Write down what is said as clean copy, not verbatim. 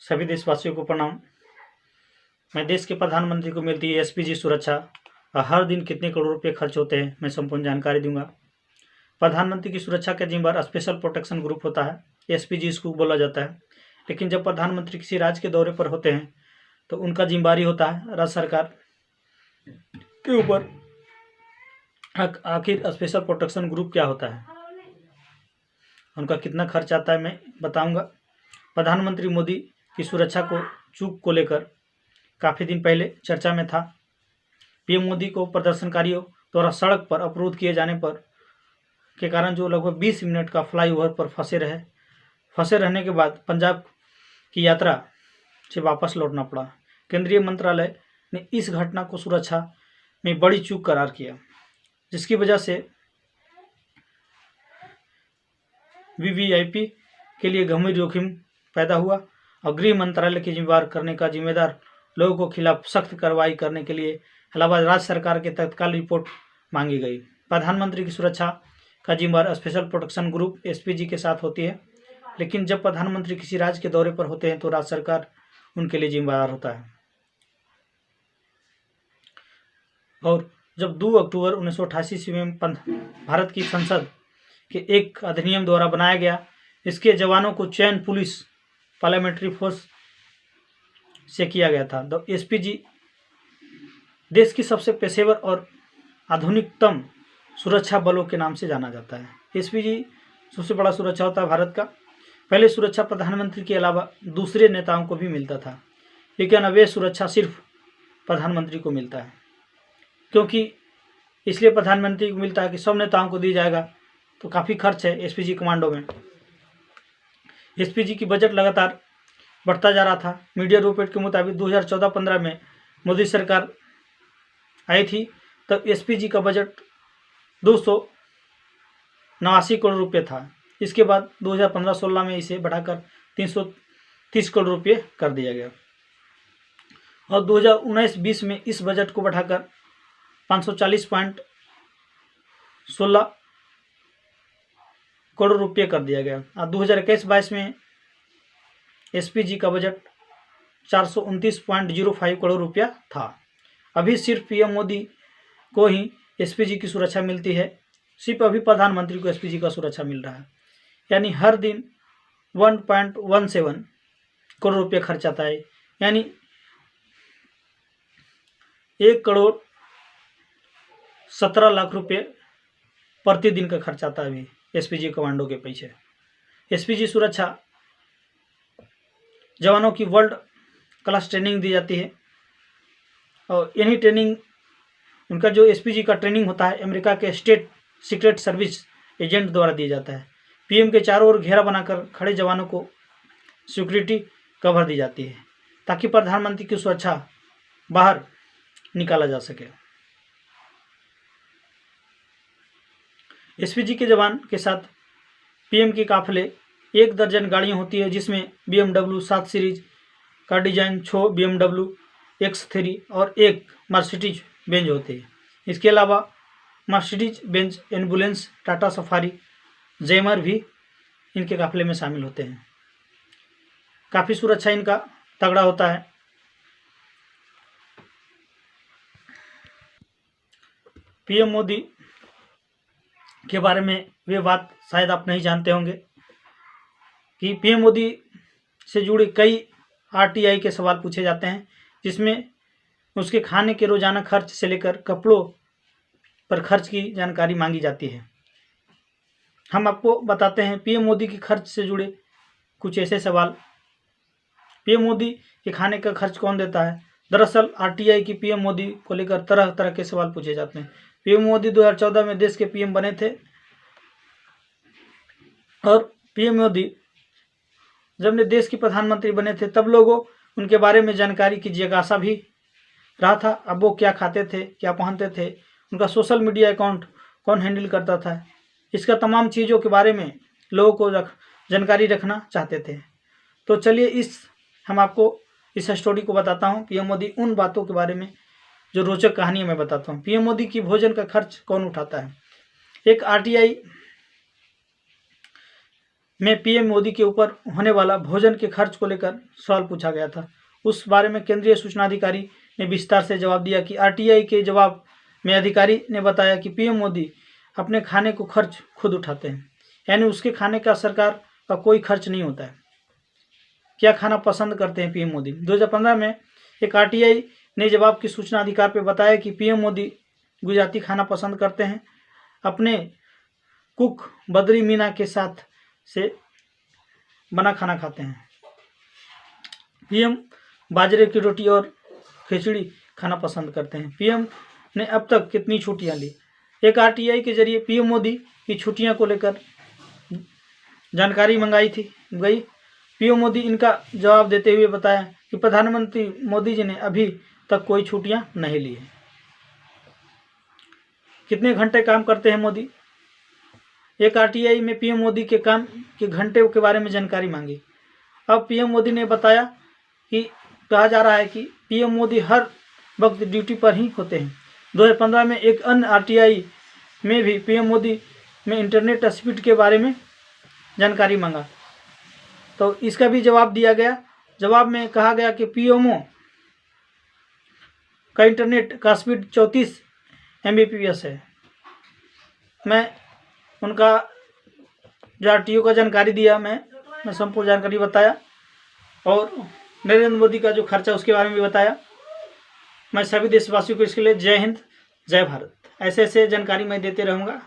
सभी देशवासियों को प्रणाम। मैं देश के प्रधानमंत्री को मिलती है एसपीजी सुरक्षा और हर दिन कितने करोड़ रुपए खर्च होते हैं, मैं संपूर्ण जानकारी दूंगा। प्रधानमंत्री की सुरक्षा का जिम्मेदार स्पेशल प्रोटेक्शन ग्रुप होता है, एसपीजी इसको बोला जाता है। लेकिन जब प्रधानमंत्री किसी राज्य के दौरे पर होते हैं तो उनका जिम्मेदारी होता है राज्य सरकार के ऊपर। आखिर स्पेशल प्रोटेक्शन ग्रुप क्या होता है, उनका कितना खर्च आता है, मैं बताऊंगा। प्रधानमंत्री मोदी की सुरक्षा को चूक को लेकर काफ़ी दिन पहले चर्चा में था। पीएम मोदी को प्रदर्शनकारियों द्वारा सड़क पर अवरोध किए जाने पर के कारण जो लगभग 20 मिनट का फ्लाईओवर पर फंसे रहने के बाद पंजाब की यात्रा से वापस लौटना पड़ा। केंद्रीय मंत्रालय ने इस घटना को सुरक्षा में बड़ी चूक करार किया, जिसकी वजह से वीवीआईपी के लिए गंभीर जोखिम पैदा हुआ और गृह मंत्रालय की जिम्मेदार लोगों के खिलाफ सख्त कार्रवाई करने के लिए इलाहाबाद राज्य सरकार के तत्काल रिपोर्ट मांगी गई। प्रधानमंत्री की सुरक्षा का जिम्मेदार स्पेशल प्रोटेक्शन ग्रुप एसपीजी के साथ होती है, लेकिन जब प्रधानमंत्री किसी राज्य के दौरे पर होते हैं तो राज्य सरकार उनके लिए जिम्मेदार होता है। और जब 2 अक्टूबर 1988 ईस्वी में भारत की संसद के एक अधिनियम द्वारा बनाया गया, इसके जवानों को चयन पुलिस पार्लियामेंट्री फोर्स से किया गया था। द एसपीजी देश की सबसे पेशेवर और आधुनिकतम सुरक्षा बलों के नाम से जाना जाता है। एसपीजी सबसे बड़ा सुरक्षा होता है भारत का। पहले सुरक्षा प्रधानमंत्री के अलावा दूसरे नेताओं को भी मिलता था, लेकिन अब यह सुरक्षा सिर्फ प्रधानमंत्री को मिलता है। क्योंकि इसलिए प्रधानमंत्री को मिलता है कि सब नेताओं को दी जाएगा तो काफ़ी खर्च है एसपीजी कमांडो में। एसपीजी की बजट लगातार बढ़ता जा रहा था। मीडिया रिपोर्ट के मुताबिक 2014-15 में मोदी सरकार आई थी, तब एसपीजी का बजट 289 करोड़ रुपये था। इसके बाद 2015-16 में इसे बढ़ाकर 330 करोड़ रुपये कर दिया गया और 2019-20 में इस बजट को बढ़ाकर 540.16 करोड़ रुपये कर दिया गया और 2021-22 में एसपीजी का बजट 429.05 करोड़ रुपया था। अभी सिर्फ पीएम मोदी को ही एसपीजी की सुरक्षा मिलती है, सिर्फ अभी प्रधानमंत्री को एसपीजी का सुरक्षा मिल रहा है। यानी हर दिन 1.17 करोड़ रुपये खर्च आता है, यानी 1,17 लाख रुपये प्रतिदिन का खर्च आता है अभी एसपीजी कमांडो के पीछे। एसपीजी सुरक्षा जवानों की वर्ल्ड क्लास ट्रेनिंग दी जाती है और यही ट्रेनिंग उनका जो एसपीजी का ट्रेनिंग होता है अमेरिका के स्टेट सीक्रेट सर्विस एजेंट द्वारा दिया जाता है। पीएम के चारों ओर घेरा बनाकर खड़े जवानों को सिक्योरिटी कवर दी जाती है ताकि प्रधानमंत्री की सुरक्षा बाहर निकाला जा सके। एसपीजी के जवान के साथ पीएम के काफिले 1 दर्जन गाड़ियाँ होती है, जिसमें BMW 7 सीरीज का डिजाइन 6 BMW X3 और 1 मर्सिडीज बेंज होती है। इसके अलावा Mercedes Benz ambulance, Tata safari, jammer भी इनके काफिले में शामिल होते हैं। काफ़ी सुरक्षा इनका तगड़ा होता है। पीएम मोदी के बारे में वे बात शायद आप नहीं जानते होंगे कि पीएम मोदी से जुड़े कई आरटीआई के सवाल पूछे जाते हैं, जिसमें उसके खाने के रोजाना खर्च से लेकर कपड़ों पर खर्च की जानकारी मांगी जाती है। हम आपको बताते हैं पीएम मोदी के खर्च से जुड़े कुछ ऐसे सवाल। पीएम मोदी के खाने का खर्च कौन देता है? दरअसल आरटीआई की पीएम मोदी को लेकर तरह तरह के सवाल पूछे जाते हैं। पीएम मोदी 2014 में देश के पीएम बने थे और पीएम मोदी जब ने देश के प्रधानमंत्री बने थे तब लोगों उनके बारे में जानकारी की जिज्ञासा भी रहा था। अब वो क्या खाते थे, क्या पहनते थे, उनका सोशल मीडिया अकाउंट कौन हैंडल करता था, इसका तमाम चीज़ों के बारे में लोगों को जानकारी रखना चाहते थे। तो चलिए हम आपको इस स्टोरी को बताता हूँ, पीएम मोदी उन बातों के बारे में जो रोचक कहानी मैं बताता हूँ। पीएम मोदी की भोजन का खर्च कौन उठाता है? एक आरटीआई में पीएम मोदी के ऊपर होने वाला भोजन के खर्च को लेकर सवाल पूछा गया था। उस बारे में केंद्रीय सूचना अधिकारी ने विस्तार से जवाब दिया कि आरटीआई के जवाब में अधिकारी ने बताया कि पीएम मोदी अपने खाने को खर्च खुद उठाते हैं, यानी उसके खाने का सरकार का कोई खर्च नहीं होता है। क्या खाना पसंद करते हैं पीएम मोदी? 2015 में एक आरटीआई ने जवाब की सूचना अधिकार पर बताया कि पीएम मोदी गुजराती खाना पसंद करते हैं, अपने कुक बद्री मीना के साथ से बना खाना खाते हैं। पीएम बाजरे की रोटी और खिचड़ी खाना पसंद करते हैं। पीएम ने अब तक कितनी छुट्टियां ली? एक आरटीआई के जरिए पीएम मोदी की छुट्टियां को लेकर जानकारी मंगाई गई। पीएम मोदी इनका जवाब देते हुए बताया कि प्रधानमंत्री मोदी जी ने अभी तक कोई छुट्टियां नहीं ली है। कितने घंटे काम करते हैं मोदी? एक आरटीआई में पीएम मोदी के काम के घंटे के बारे में जानकारी मांगी। अब पीएम मोदी ने बताया कि कहा जा रहा है कि पीएम मोदी हर वक्त ड्यूटी पर ही होते हैं। 2015 में एक अन्य आरटीआई में भी पीएम मोदी में इंटरनेट स्पीड के बारे में जानकारी मांगा, तो इसका भी जवाब दिया गया। जवाब में कहा गया कि पीएमओ का इंटरनेट का स्पीड 34 Mbps है। मैं उनका जो आरटीओ का जानकारी दिया, मैं संपूर्ण जानकारी बताया और नरेंद्र मोदी का जो खर्चा उसके बारे में भी बताया। मैं सभी देशवासियों को इसके लिए जय हिंद, जय भारत। ऐसे जानकारी मैं देते रहूँगा।